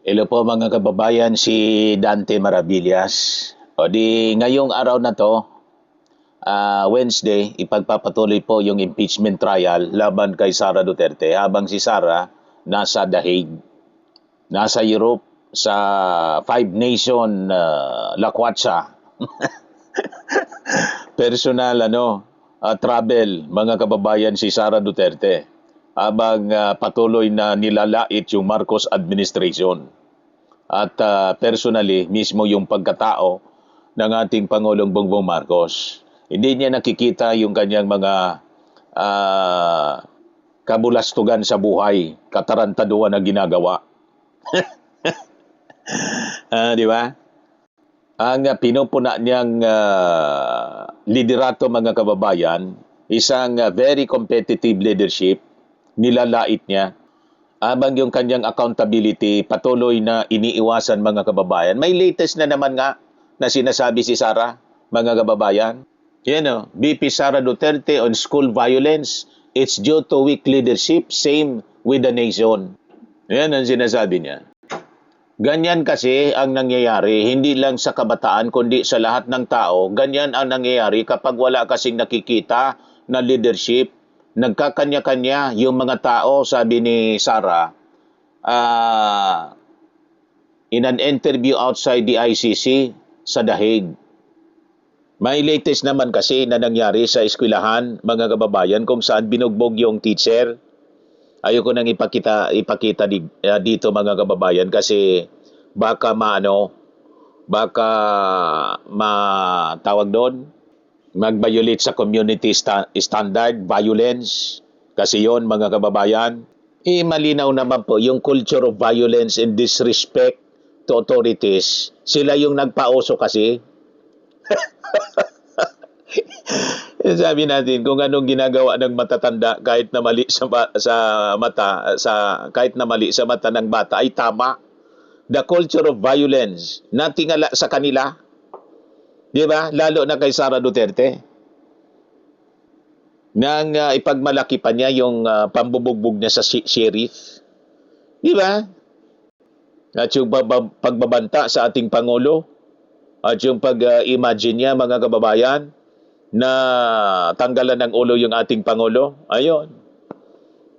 Hello po mga kababayan, si Dante Maravillas. O di ngayong araw na to, Wednesday, ipagpapatuloy po yung impeachment trial laban kay Sara Duterte habang si Sara nasa The Hague, nasa Europe sa Five Nation Lakwatsa. Personal travel mga kababayan si Sara Duterte habang patuloy na nilalait yung Marcos administration. At personally, mismo yung pagkatao ng ating Pangulong Bongbong Marcos. Hindi niya nakikita yung kanyang mga kabulastugan sa buhay, katarantaduhan na ginagawa. Di ba? Ang pinupuna niyang liderato mga kababayan, isang very competitive leadership, nilalait niya habang yung kanyang accountability patuloy na iniiwasan mga kababayan. May latest na naman nga na sinasabi si Sara, mga kababayan. Yan o, VP Sara Duterte on school violence, it's due to weak leadership, same with the nation. Yan ang sinasabi niya. Ganyan kasi ang nangyayari, hindi lang sa kabataan, kundi sa lahat ng tao. Ganyan ang nangyayari kapag wala kasing nakikita na leadership. Nagkakanya-kanya yung mga tao, sabi ni Sara, in an interview outside the ICC sa The Hague. May latest naman kasi na nangyari sa eskwelahan, mga kababayan, kung saan binugbog yung teacher. Ayoko nang ipakita dito mga kababayan kasi baka tawag doon, mag-violate sa community standard, violence. Kasi yon mga kababayan, malinaw naman po yung culture of violence and disrespect to authorities. Sila yung nagpauso kasi. Sabi natin kung anong ginagawa ng matatanda kahit na mali kahit na mali sa mata ng bata ay tama. The culture of violence natingala sa kanila. 'Di ba? Lalo na kay Sara Duterte. Nang ipagmalaki pa niya yung pambubugbog niya sa sheriff. 'Di ba? At yung pagbabanta sa ating Pangulo at yung pag-imagine niya mga kababayan na tanggalan ng ulo yung ating Pangulo. Ayun.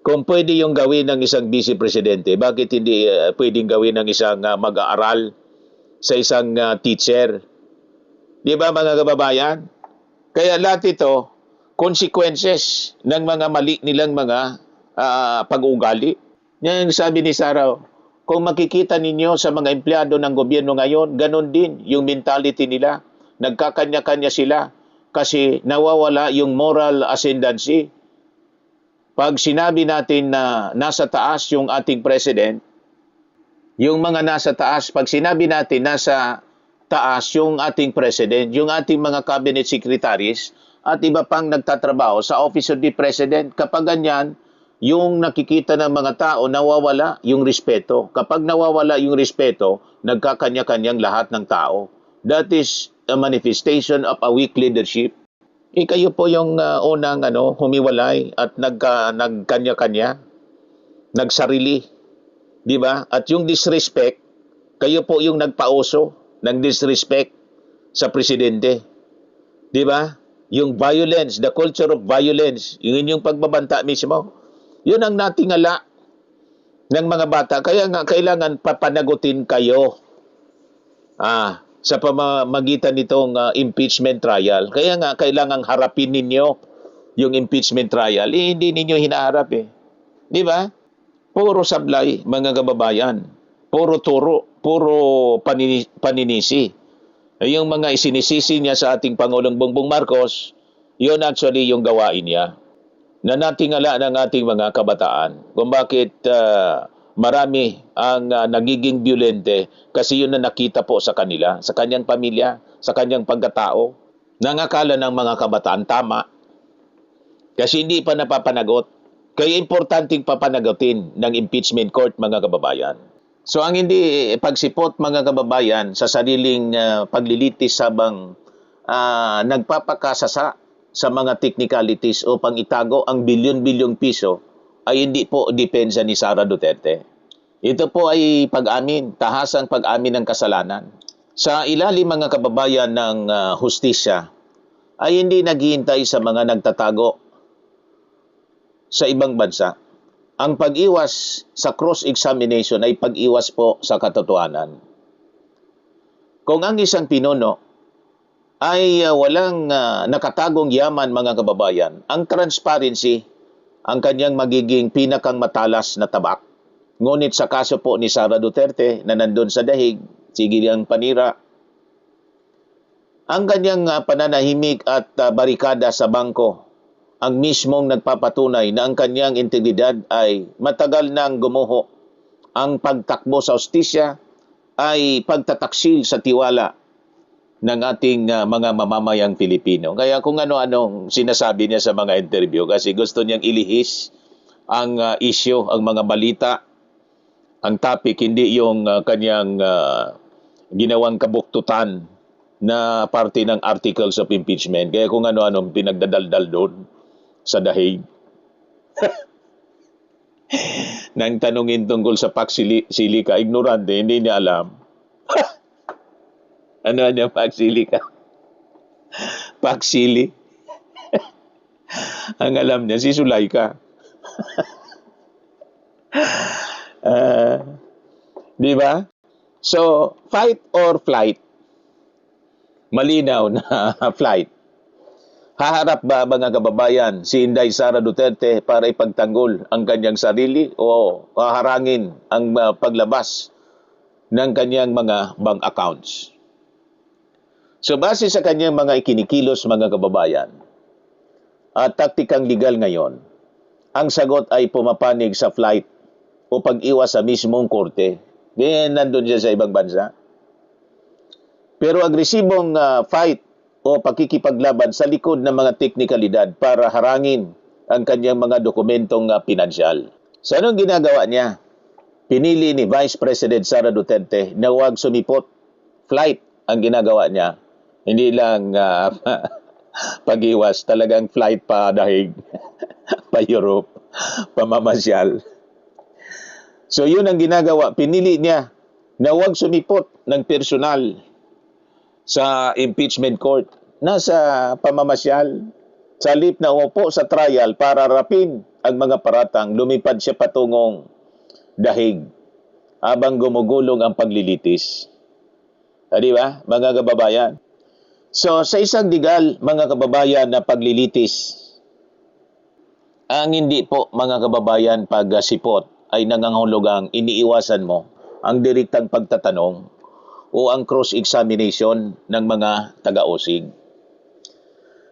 Kung pwede yung gawin ng isang vice presidente, bakit hindi pwedeng gawin ng isang mag-aaral sa isang teacher? Di ba mga kababayan? Kaya lahat ito, consequences ng mga mali nilang mga pag-ugali. Yan sabi ni Sara, kung makikita ninyo sa mga empleyado ng gobyerno ngayon, ganun din yung mentality nila. Nagkakanya-kanya sila. Kasi nawawala yung moral ascendancy. Pag sinabi natin na nasa taas yung ating president, yung mga nasa taas, pag sinabi natin nasa taas yung ating president, yung ating mga cabinet secretaries, at iba pang nagtatrabaho sa office of the president, kapag ganyan, yung nakikita ng mga tao, nawawala yung respeto. Kapag nawawala yung respeto, nagkakanya-kanyang lahat ng tao. That is a manifestation of a weak leadership. Kayo po yung unang humiwalay at nagkanya-kanya, nagsarili, di ba? At yung disrespect, kayo po yung nagpauso ng disrespect sa presidente. Di ba? Yung violence, the culture of violence, yung inyong pagbabanta mismo, yun ang natingala ng mga bata. Kaya nga kailangan papanagutin kayo sa pamamagitan nitong impeachment trial. Kaya nga, kailangang harapin ninyo yung impeachment trial. Hindi ninyo hinaharap eh. Di ba? Puro sablay, mga kababayan. Puro turo, puro paninisi. Yung mga isinisisi niya sa ating Pangulong Bongbong Marcos, yun actually yung gawain niya. Na natingala ng ating mga kabataan. Kung bakit marami ang nagiging violente kasi yun na nakita po sa kanila, sa kanyang pamilya, sa kanyang pagkatao. Nangakala ng mga kabataan tama kasi hindi pa napapanagot. Kaya importanteng papanagutin ng impeachment court mga kababayan. So ang hindi pagsipot mga kababayan sa sariling paglilitis habang nagpapakasasa sa mga technicalities upang itago ang bilyon-bilyong piso ay hindi po depensa ni Sara Duterte. Ito po ay pag-amin, tahasang pag-amin ng kasalanan. Sa ilalim mga kababayan ng hustisya ay hindi naghihintay sa mga nagtatago sa ibang bansa. Ang pag-iwas sa cross-examination ay pag-iwas po sa katotohanan. Kung ang isang pinuno ay walang nakatagong yaman mga kababayan, ang transparency ang kanyang magiging pinakang matalas na tabak. Ngunit sa kaso po ni Sara Duterte na nandun sa dahig, sige ang panira, ang kanyang pananahimik at barikada sa bangko ang mismong nagpapatunay na ang kanyang integridad ay matagal nang gumuho. Ang pagtakbo sa hustisya ay pagtataksil sa tiwala ng ating mga mamamayang Pilipino. Kaya kung ano-anong sinasabi niya sa mga interview kasi gusto niyang ilihis ang issue, ang mga balita, ang topic, hindi yung kanyang ginawang kabuktutan na parte ng articles of impeachment. Kaya kung ano-anong pinagdadaldal doon sa dahig. Nang tanungin tungkol sa Pax-Silica, ignorante, hindi niya alam. Ano niya Pax-Silica? Pax-Sili. Ang alam niya, si Sulaika. Di ba? So, fight or flight. Malinaw na flight. Haharap ba mga kababayan si Inday Sara Duterte para ipagtanggol ang kanyang sarili o haharangin ang paglabas ng kanyang mga bank accounts? So base sa kanyang mga ikinikilos mga kababayan at taktikang legal ngayon, ang sagot ay pumapanig sa flight o pag-iwas sa mismong korte. Nandun siya sa ibang bansa. Pero agresibong fight o pakikipaglaban sa likod ng mga teknikalidad para harangin ang kanyang mga dokumentong pinansyal. So anong ginagawa niya? Pinili ni Vice President Sara Duterte na huwag sumipot. Flight ang ginagawa niya. Hindi lang pag-iwas, talagang flight pa dahig pa Europe, pamamasyal. So yun ang ginagawa. Pinili niya na huwag sumipot ng personal sa impeachment court, nasa pamamasyal, sa halip na umupo sa trial para rapin ang mga paratang, lumipad siya patungong dahig habang gumugulong ang paglilitis. Di ba, mga kababayan? So, sa isang digal, mga kababayan, na paglilitis, ang hindi po, mga kababayan, pagsipot ay nangangahulugang iniiwasan mo ang direktang pagtatanong o ang cross-examination ng mga taga-usig.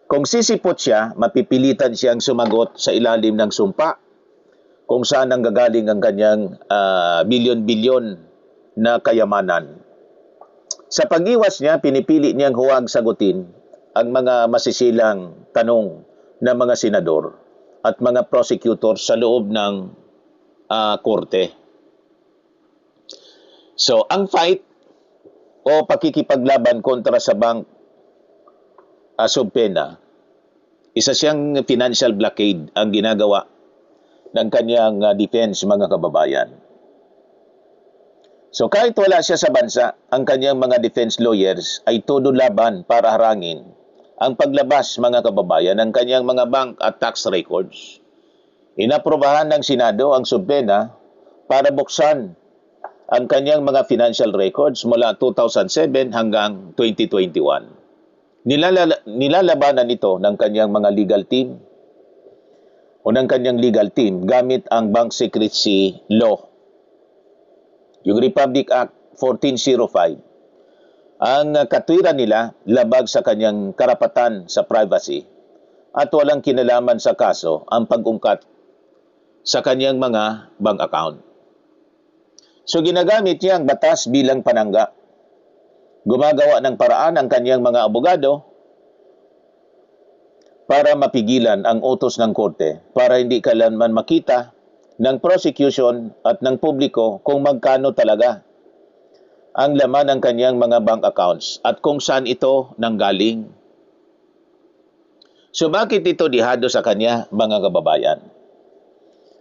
Kung sisipot siya, mapipilitan siyang sumagot sa ilalim ng sumpa kung saan ang gagaling ang kanyang bilyon-bilyon na kayamanan. Sa pag-iwas niya, pinipili niyang huwag sagutin ang mga masisilang tanong ng mga senador at mga prosecutor sa loob ng korte. So, ang fight o pakikipaglaban kontra sa bank subpena, isa siyang financial blockade ang ginagawa ng kanyang defense, mga kababayan. So kahit wala siya sa bansa, ang kanyang mga defense lawyers ay todo laban para harangin ang paglabas, mga kababayan, ng kanyang mga bank at tax records. Inaprobahan ng Senado ang subpena para buksan ang kanyang mga financial records mula 2007 hanggang 2021. Nilalabanan ito ng kanyang mga legal team o ng kanyang legal team gamit ang Bank Secrecy Law, yung Republic Act 1405. Ang katwiran nila labag sa kanyang karapatan sa privacy at walang kinalaman sa kaso ang pag-ungkat sa kanyang mga bank account. So ginagamit niya ang batas bilang panangga. Gumagawa ng paraan ang kanyang mga abogado para mapigilan ang utos ng korte para hindi kailanman makita ng prosecution at ng publiko kung magkano talaga ang laman ng kanyang mga bank accounts at kung saan ito nanggaling. So bakit ito dihado sa kanya, mga kababayan?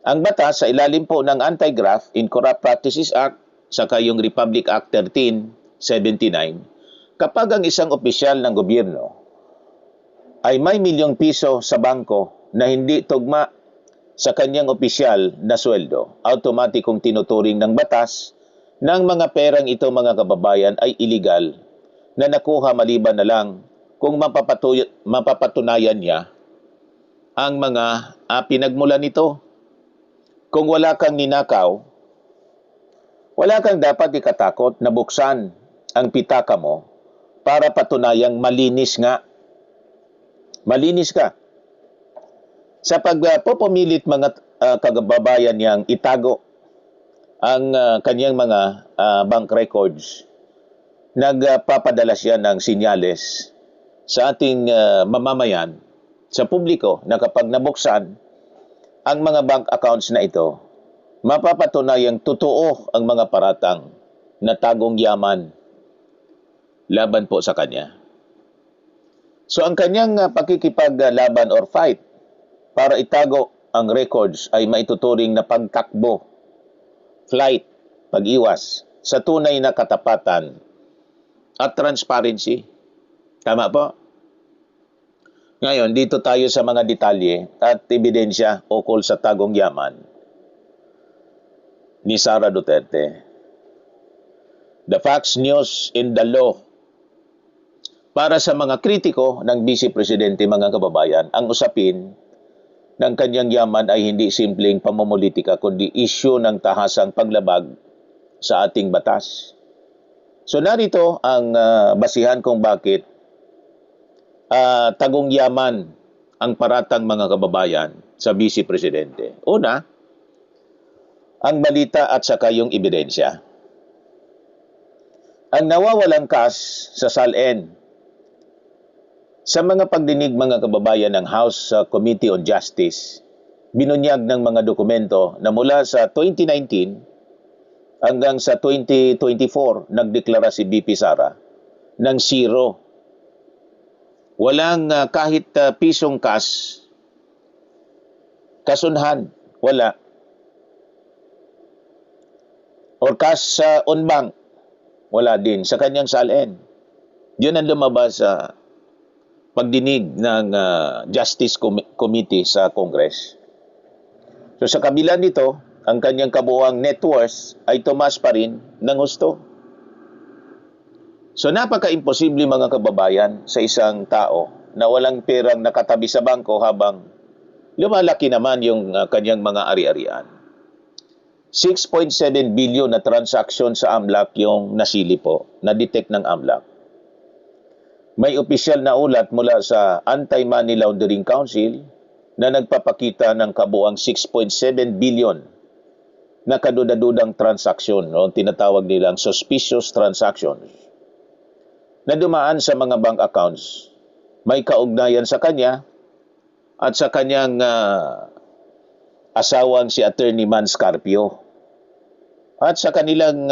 Ang batas sa ilalim po ng Anti-Graft in Corrupt Practices Act saka yung Republic Act 1379, kapag ang isang opisyal ng gobyerno ay may milyong piso sa bangko na hindi tugma sa kanyang opisyal na sweldo, automatikong tinuturing ng batas ng mga perang ito, mga kababayan, ay illegal na nakuha maliban na lang kung mapapatunayan niya ang mga pinagmulan nito. Kung wala kang ninakaw, wala kang dapat ikatakot na buksan ang pitaka mo para patunayang malinis nga. Malinis ka. Sa pagpupumilit mga kababayan niyang itago ang kanyang mga bank records, nagpapadala siya ng sinyales sa ating mamamayan, sa publiko, na kapag nabuksan ang mga bank accounts na ito, mapapatunayang totoo ang mga paratang na tagong yaman laban po sa kanya. So ang kanyang pakikipaglaban or fight para itago ang records ay maituturing na pagtakbo, flight, pag-iwas sa tunay na katapatan at transparency. Tama po? Ngayon, dito tayo sa mga detalye at ebidensya ukol sa tagong yaman ni Sara Duterte. The facts, news, and the law. Para sa mga kritiko ng Vice Presidente, mga kababayan, ang usapin ng kanyang yaman ay hindi simpleng pamumulitika, kundi issue ng tahasang paglabag sa ating batas. So narito ang basihan kung bakit tagong yaman ang paratang, mga kababayan, sa Vice Presidente. Una, ang balita at saka yung ebidensya. Ang nawawalang cash sa SALN sa mga pagdinig, mga kababayan, ng House Committee on Justice, binunyag ng mga dokumento na mula sa 2019 hanggang sa 2024 nagdeklara si BP Sara ng zero. Walang kahit pisong cash, kasunhan, wala. Or cash on bank, wala din sa kanyang SALN. Yun ang lumabas sa pagdinig ng Justice Committee sa Congress. So sa kabila nito, ang kanyang kabuuang net worth ay tumaas pa rin ng husto. So napaka-imposible, mga kababayan, sa isang tao na walang perang nakatabi sa bangko habang lumalaki naman yung kanyang mga ari-arian. 6.7 billion na transaction sa AMLAC yung nasili po, na-detect ng AMLAC. May opisyal na ulat mula sa Anti-Money Laundering Council na nagpapakita ng kabuang 6.7 billion na kadudadudang transaksyon, o tinatawag nilang suspicious transactions, na dumaan sa mga bank accounts. May kaugnayan sa kanya at sa kanyang asawang si Attorney Man Scarpio at sa kanilang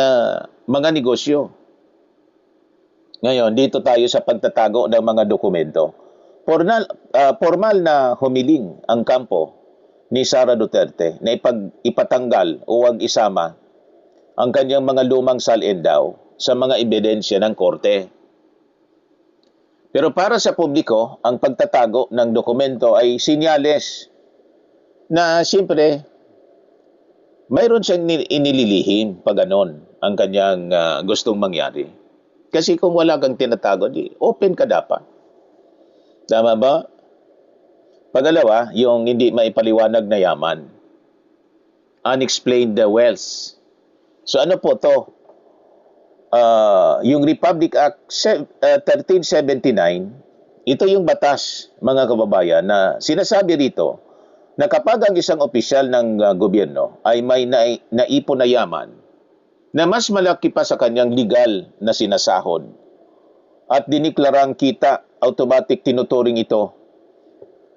mga negosyo. Ngayon, dito tayo sa pagtatago ng mga dokumento. Formal na humiling ang kampo ni Sara Duterte na ipatanggal o wag isama ang kanyang mga lumang SALN daw sa mga ebidensya ng korte. Pero para sa publiko, ang pagtatago ng dokumento ay sinyales na siyempre mayroon siyang inililihim pag ganon ang kanyang gustong mangyari. Kasi kung wala kang tinatago, open ka dapat. Tama ba? Pangalawa, yung hindi maipaliwanag na yaman. Unexplained wealth. So ano po to? Yung Republic Act 1379, ito yung batas, mga kababayan, na sinasabi rito na kapag ang isang opisyal ng gobyerno ay may naipon na yaman na mas malaki pa sa kanyang legal na sinasahod at diniklarang kita, automatic tinuturing ito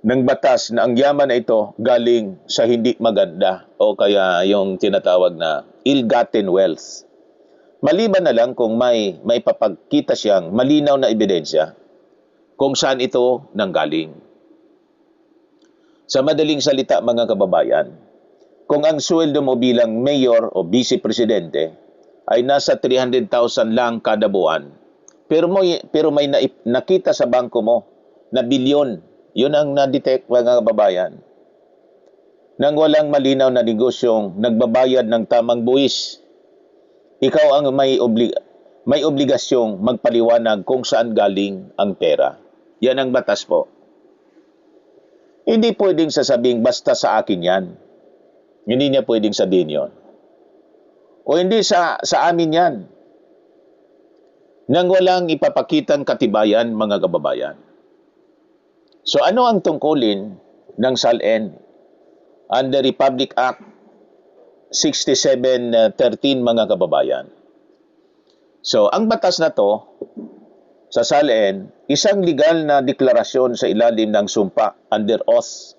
ng batas na ang yaman na ito galing sa hindi maganda o kaya yung tinatawag na ill-gotten wealth. Maliban na lang kung may papagkita siyang malinaw na ebidensya kung saan ito nanggaling. Sa madaling salita, mga kababayan, kung ang sweldo mo bilang mayor o vice presidente ay nasa 300,000 lang kada buwan, pero may nakita sa bangko mo na bilyon, yun ang na-detect mga kababayan, nang walang malinaw na negosyong nagbabayad ng tamang buwis. Ikaw ang may obligasyong magpaliwanag kung saan galing ang pera. Yan ang batas po. Hindi pwedeng sasabing basta sa akin yan. Hindi niya pwedeng sabihin yon. O hindi sa amin yan. Nang walang ipapakitang katibayan, mga kababayan. So ano ang tungkulin ng SALN under Republic Act 6713, mga kababayan? So ang batas na to sa SALN, isang legal na deklarasyon sa ilalim ng sumpa under oath.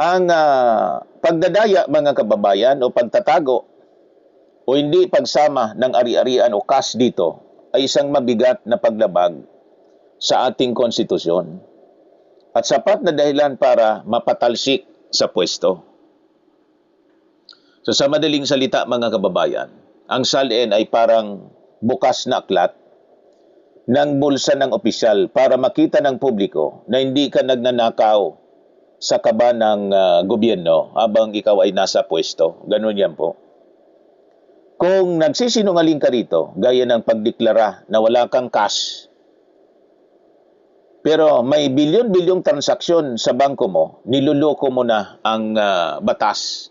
Ang pagdadaya, mga kababayan, o pagtatago o hindi pagsama ng ari-arian o cash dito ay isang mabigat na paglabag sa ating konstitusyon at sapat na dahilan para mapatalsik sa pwesto. So sa madaling salita, mga kababayan, ang SALN ay parang bukas na aklat ng bulsa ng opisyal para makita ng publiko na hindi ka nagnanakaw sa kaba ng gobyerno habang ikaw ay nasa pwesto. Ganun yan po. Kung nagsisinungaling ka rito, gaya ng pagdeklara na wala kang cash, pero may bilyon-bilyong transaksyon sa bangko mo, niluloko mo na ang batas.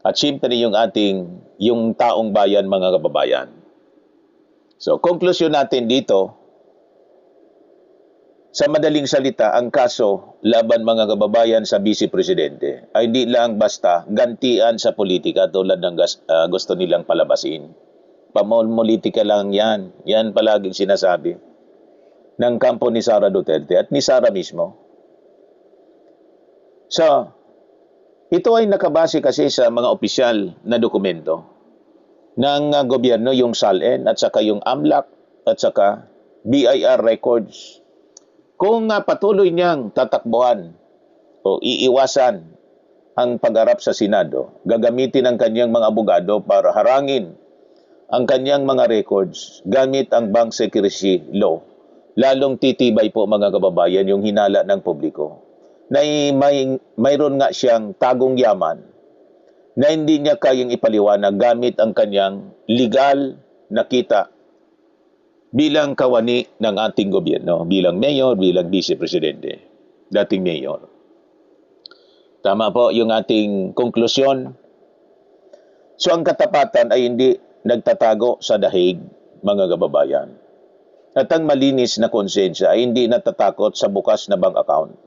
At siyempre yung taong bayan, mga kababayan. So, konklusyon natin dito, sa madaling salita, ang kaso laban, mga kababayan, sa Vice Presidente ay hindi lang basta gantian sa politika tulad ng gusto nilang palabasin. Pamolitika lang yan. Yan palaging sinasabi ng kampo ni Sara Duterte at ni Sara mismo. So, ito ay nakabase kasi sa mga opisyal na dokumento ng gobyerno, yung SALN at saka yung AMLAC at saka BIR records. Kung patuloy niyang tatakbuhan o iiwasan ang pag-harap sa Senado, gagamitin ang kanyang mga abogado para harangin ang kanyang mga records gamit ang bank secrecy law. Lalong titibay po, mga kababayan, yung hinala ng publiko na mayroon nga siyang tagong yaman na hindi niya kayang ipaliwanag gamit ang kanyang legal na kita bilang kawani ng ating gobyerno, bilang mayor, bilang vice presidente, dating mayor. Tama po yung ating konklusyon. So ang katapatan ay hindi nagtatago sa dahig, mga kababayan. At ang malinis na konsensya ay hindi natatakot sa bukas na bank account.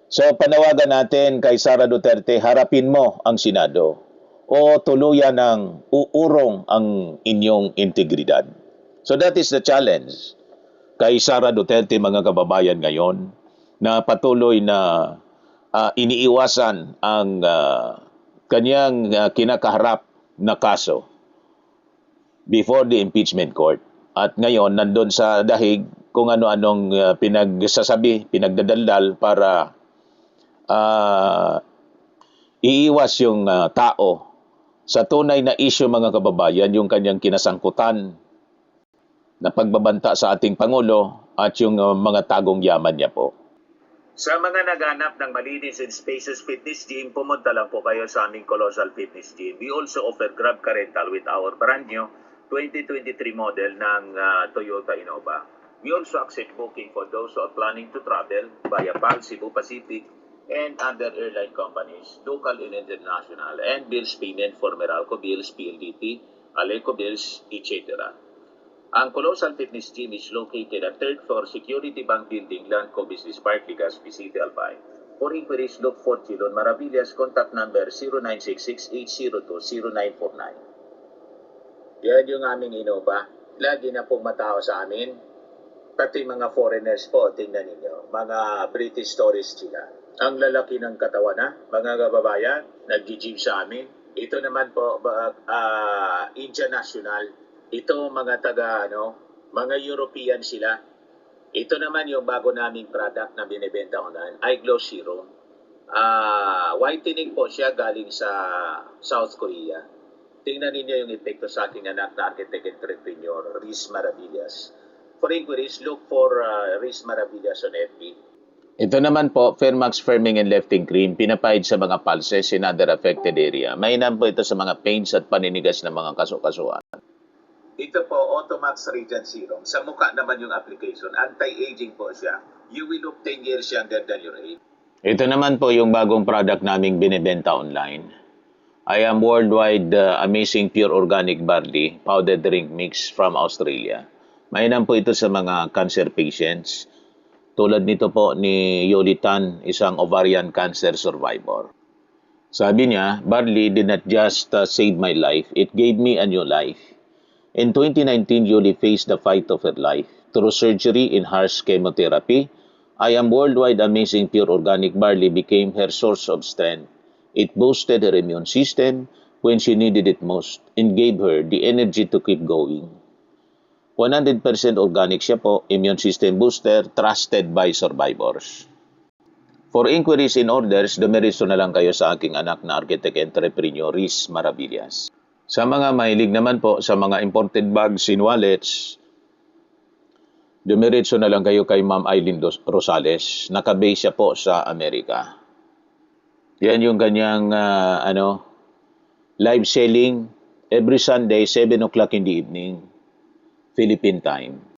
So panawagan natin kay Sara Duterte, harapin mo ang Senado o tuluyan ng uurong ang inyong integridad. So that is the challenge kay Sara Duterte, mga kababayan, ngayon, na patuloy na iniiwasan ang kanyang kinakaharap na kaso before the impeachment court. At ngayon, nandun sa dahig kung ano-anong pinagsasabi, pinagdadaldal para iiwas yung tao sa tunay na issue, mga kababayan, yung kanyang kinasangkutan na pagbabanta sa ating Pangulo at yung mga tagong yaman niya po. Sa mga naghanap ng malinis and spacious fitness gym, pumunta lang po kayo sa aming Colossal Fitness Gym. We also offer Grab Car Rental with our brand new 2023 model ng Toyota Innova. We also accept booking for those who are planning to travel via PAL, Cebu Pacific, and other airline companies, local and international, and bills payment for Meralco Bills, PLDT, Aleco Bills, etc. Ang Colossal Fitness Gym is located at 3rd floor Security Bank Building, Landco Business Park, Legazpi City, Albay. For inquiries, look for Chilon Maravillas, contact number 0966-802-0949. Yan yung aming Innova. Lagi na pong matao sa amin. Pati mga foreigners po, tingnan ninyo. Mga British tourists sila. Ang lalaki ng katawan na, mga kababayan, nag-gym sa amin. Ito naman po, Indian National. Ito mga mga European sila. Ito naman yung bago naming product na binibenta ko na, iGlow Serum. Whitening po siya galing sa South Korea. Tingnan ninyo yung epekto sa aking anak na architect entrepreneur, Riz Maravillas. For inquiries, look for Riz Maravillas on FB. Ito naman po, Fairmax Firming and Lifting Cream, pinapahid sa mga pulses in other affected area. Mainam po ito sa mga pains at paninigas ng mga kaso-kasuan. Ito po, Automax Radiant Serum. Sa mukha naman yung application. Anti-aging po siya. You will look 10 years younger than your age. Ito naman po yung bagong product naming binibenta online. I am worldwide amazing pure organic barley powder drink mix from Australia. Mainam po ito sa mga cancer patients. Tulad nito po ni Yoli Tan, isang ovarian cancer survivor. Sabi niya, barley did not just save my life, it gave me a new life. In 2019, Yoli faced the fight of her life. Through surgery and harsh chemotherapy, I am worldwide amazing pure organic barley became her source of strength. It boosted her immune system when she needed it most and gave her the energy to keep going. 100% organic siya po, immune system booster, trusted by survivors. For inquiries and orders, dumiretso na lang kayo sa aking anak na architect entrepreneur, Riz Maravillas. Sa mga mahilig naman po sa mga imported bags and wallets, dumiretso na lang kayo kay Ma'am Eileen Rosales. Nakabase siya po sa Amerika. Yan yung kanyang live selling every Sunday, 7 o'clock in the evening, Philippine time.